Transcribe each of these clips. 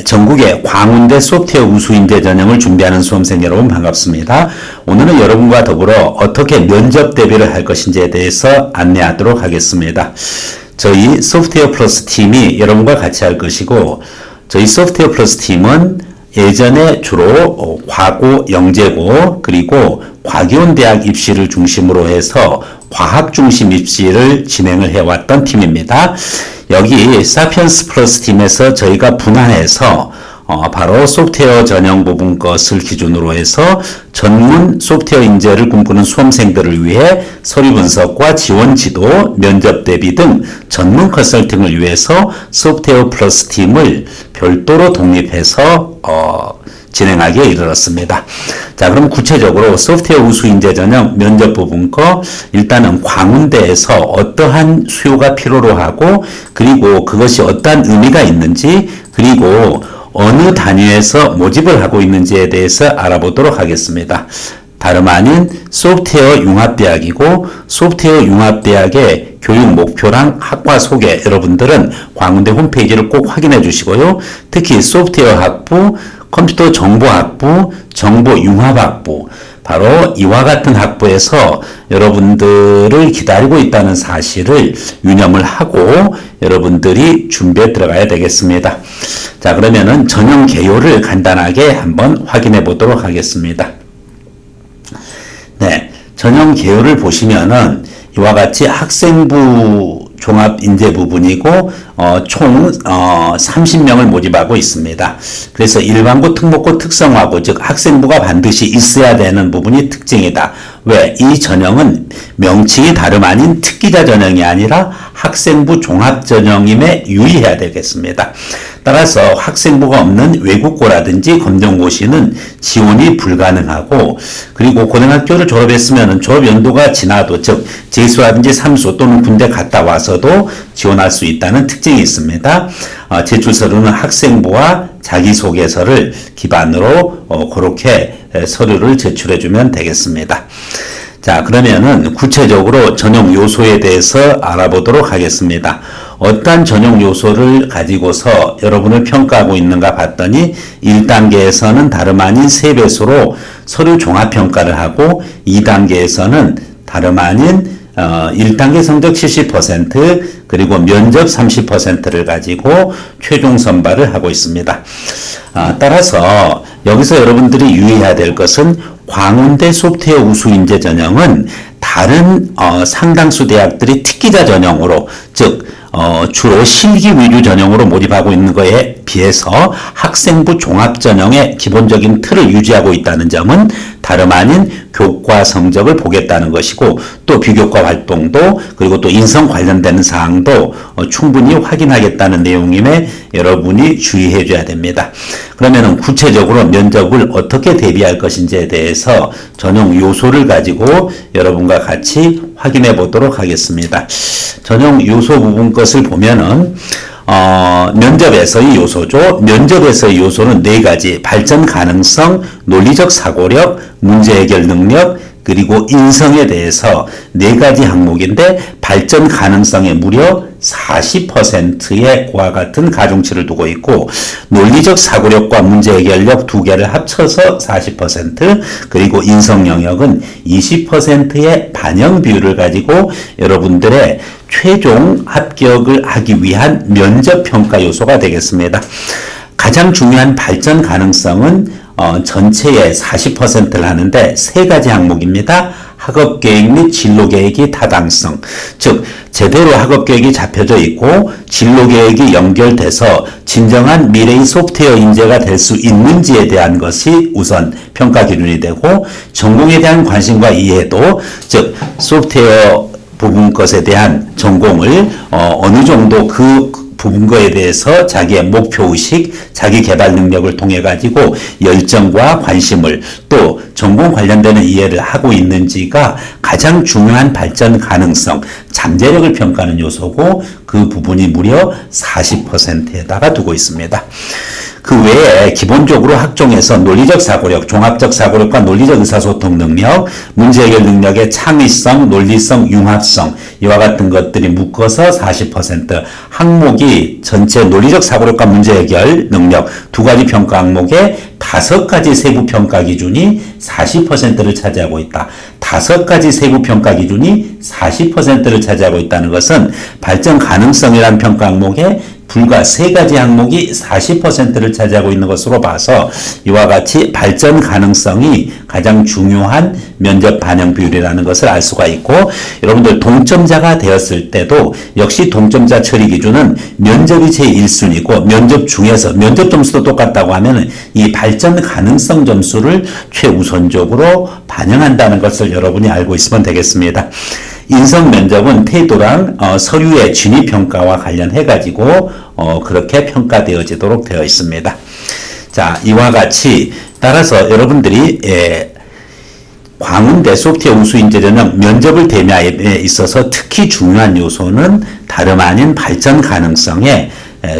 전국의 광운대 소프트웨어 우수인재 전형을 준비하는 수험생 여러분 반갑습니다. 오늘은 여러분과 더불어 어떻게 면접 대비를 할 것인지에 대해서 안내하도록 하겠습니다. 저희 소프트웨어 플러스 팀이 여러분과 같이 할 것이고, 저희 소프트웨어 플러스 팀은 예전에 주로 과고, 영재고, 그리고 과기원대학 입시를 중심으로 해서 과학 중심 입시를 진행을 해왔던 팀입니다. 여기 사피엔스 플러스 팀에서 저희가 분할해서 바로 소프트웨어 전형 부분 것을 기준으로 해서 전문 소프트웨어 인재를 꿈꾸는 수험생들을 위해 서류 분석과 지원 지도, 면접 대비 등 전문 컨설팅을 위해서 소프트웨어 플러스 팀을 별도로 독립해서 진행하기에 이르렀습니다. 자, 그럼 구체적으로 소프트웨어 우수 인재 전형 면접 부분 거 일단은 광운대에서 어떠한 수요가 필요로 하고, 그리고 그것이 어떠한 의미가 있는지, 그리고 어느 단위에서 모집을 하고 있는지에 대해서 알아보도록 하겠습니다. 다름 아닌 소프트웨어 융합대학이고, 소프트웨어 융합대학의 교육 목표랑 학과 소개, 여러분들은 광운대 홈페이지를 꼭 확인해 주시고요. 특히 소프트웨어 학부, 컴퓨터 정보학부, 정보융합학부, 바로 이와 같은 학부에서 여러분들을 기다리고 있다는 사실을 유념을 하고 여러분들이 준비에 들어가야 되겠습니다. 자, 그러면은 전형 개요를 간단하게 한번 확인해 보도록 하겠습니다. 네, 전형 개요를 보시면은 이와 같이 학생부 종합 인재 부분이고 총 30명을 모집하고 있습니다. 그래서 일반고, 특목고, 특성화고, 즉 학생부가 반드시 있어야 되는 부분이 특징이다. 왜? 이 전형은 명칭이 다름 아닌 특기자 전형이 아니라 학생부 종합 전형임에 유의해야 되겠습니다. 따라서 학생부가 없는 외국고라든지 검정고시는 지원이 불가능하고, 그리고 고등학교를 졸업했으면 졸업 연도가 지나도, 즉 재수라든지 삼수 또는 군대 갔다 와서도 지원할 수 있다는 특징이 있습니다. 제출서류는 학생부와 자기소개서를 기반으로 그렇게 서류를 제출해주면 되겠습니다. 자, 그러면은 구체적으로 전형 요소에 대해서 알아보도록 하겠습니다. 어떤 전형 요소를 가지고서 여러분을 평가하고 있는가 봤더니 1단계에서는 다름 아닌 3배수로 서류 종합평가를 하고, 2단계에서는 다름 아닌 1단계 성적 70%, 그리고 면접 30%를 가지고 최종 선발을 하고 있습니다. 따라서 여기서 여러분들이 유의해야 될 것은 광운대 소프트웨어 우수인재 전형은 다른 상당수 대학들이 특기자 전형으로, 즉 주로 실기 위주 전형으로 모집하고 있는 것에 비해서 학생부 종합 전형의 기본적인 틀을 유지하고 있다는 점은 다름 아닌 교과 성적을 보겠다는 것이고, 또 비교과 활동도, 그리고 또 인성 관련되는 사항도 충분히 확인하겠다는 내용임에 여러분이 주의해 줘야 됩니다. 그러면 구체적으로 면접을 어떻게 대비할 것인지에 대해서 전형 요소를 가지고 여러분과 같이 확인해 보도록 하겠습니다. 전형 요소 부분 것을 보면은 면접에서의 요소죠. 면접에서의 요소는 4가지: 발전 가능성, 논리적 사고력, 문제 해결 능력, 그리고 인성에 대해서 4가지 항목인데, 발전 가능성에 무려 40%의 그와 같은 가중치를 두고 있고, 논리적 사고력과 문제 해결력 2개를 합쳐서 40%, 그리고 인성 영역은 20%의 반영 비율을 가지고 여러분들의 최종 합격을 하기 위한 면접 평가 요소가 되겠습니다. 가장 중요한 발전 가능성은 전체의 40%를 하는데 3가지 항목입니다. 학업계획 및 진로계획이 타당성, 즉 제대로 학업계획이 잡혀져 있고 진로계획이 연결돼서 진정한 미래의 소프트웨어 인재가 될 수 있는지에 대한 것이 우선 평가 기준이 되고, 전공에 대한 관심과 이해도, 즉 소프트웨어 부분 것에 대한 전공을 어느 정도 그 부분 거에 대해서 자기의 목표의식, 자기 개발 능력을 통해 가지고 열정과 관심을, 또 전공 관련되는 이해를 하고 있는지가 가장 중요한 발전 가능성, 잠재력을 평가하는 요소고, 그 부분이 무려 40%에다가 두고 있습니다. 그 외에 기본적으로 학종에서 논리적 사고력, 종합적 사고력과 논리적 의사소통 능력, 문제 해결 능력의 창의성, 논리성, 융합성 이와 같은 것들이 묶어서 40%, 항목이 전체 논리적 사고력과 문제 해결 능력 두 가지 평가 항목에 5가지 세부 평가 기준이 40%를 차지하고 있다. 5가지 세부 평가 기준이 40%를 차지하고 있다는 것은 발전 가능성이라는 평가 항목에 불과 3가지 항목이 40%를 차지하고 있는 것으로 봐서 이와 같이 발전 가능성이 가장 중요한 면접 반영 비율이라는 것을 알 수가 있고, 여러분들 동점자가 되었을 때도 역시 동점자 처리 기준은 면접이 제1순위고 면접 중에서 면접 점수도 똑같다고 하면 이 발전 가능성 점수를 최우선적으로 반영한다는 것을 여러분이 알고 있으면 되겠습니다. 인성 면접은 태도랑 서류의 진위평가와 관련해 가지고 그렇게 평가되어지도록 되어 있습니다. 자, 이와 같이 따라서 여러분들이 광운대 소프트웨어 우수인재 전형 면접을 대비함에 있어서 특히 중요한 요소는 다름 아닌 발전 가능성에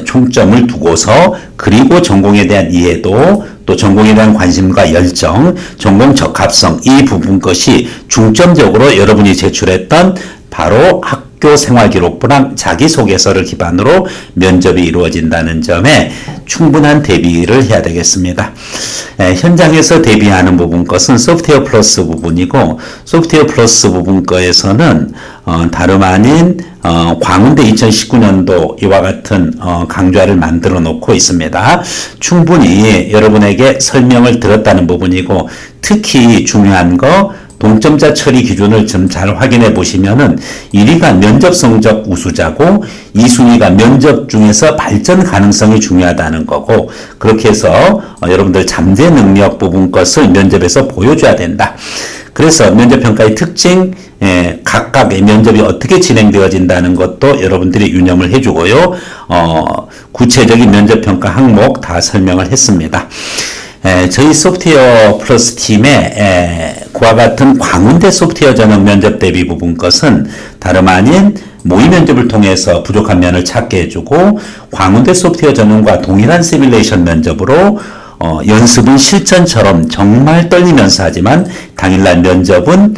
총점을 두고서, 그리고 전공에 대한 이해도, 또 전공에 대한 관심과 열정, 전공 적합성, 이 부분 것이 중점적으로 여러분이 제출했던 바로 학교 생활기록부랑 자기소개서를 기반으로 면접이 이루어진다는 점에 충분한 대비를 해야 되겠습니다. 현장에서 대비하는 부분 것은 소프트웨어 플러스 부분이고, 소프트웨어 플러스 부분 거에서는 다름 아닌 광운대 2019년도 이와 같은 강좌를 만들어 놓고 있습니다. 충분히 여러분에게 설명을 들었다는 부분이고, 특히 중요한 거 동점자 처리 기준을 좀 잘 확인해 보시면은 1위가 면접 성적 우수자고 2순위가 면접 중에서 발전 가능성이 중요하다는 거고, 그렇게 해서 여러분들 잠재 능력 부분 것을 면접에서 보여줘야 된다. 그래서 면접평가의 특징, 각각의 면접이 어떻게 진행되어진다는 것도 여러분들이 유념을 해주고요. 구체적인 면접평가 항목 다 설명을 했습니다. 저희 소프트웨어 플러스 팀의 그와 같은 광운대 소프트웨어 전형 면접 대비 부분 것은 다름 아닌 모의 면접을 통해서 부족한 면을 찾게 해주고, 광운대 소프트웨어 전형과 동일한 시뮬레이션 면접으로 연습은 실전처럼 정말 떨리면서 하지만 당일날 면접은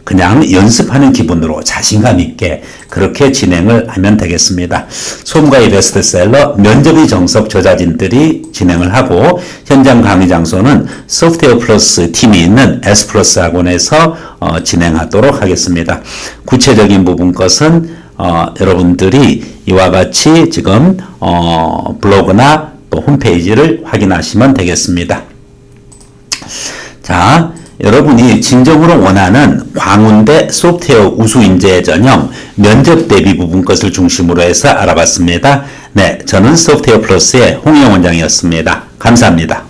그냥 연습하는 기분으로 자신감 있게 그렇게 진행을 하면 되겠습니다. 소음과의 베스트셀러 면접의 정석 저자진들이 진행을 하고, 현장 강의 장소는 소프트웨어 플러스 팀이 있는 S 플러스 학원에서 진행하도록 하겠습니다. 구체적인 부분 것은 여러분들이 이와 같이 지금 블로그나 또 홈페이지를 확인하시면 되겠습니다. 자, 여러분이 진정으로 원하는 광운대 소프트웨어 우수인재 전형 면접 대비 부분 것을 중심으로 해서 알아봤습니다. 네, 저는 소프트웨어 플러스의 홍영 원장이었습니다. 감사합니다.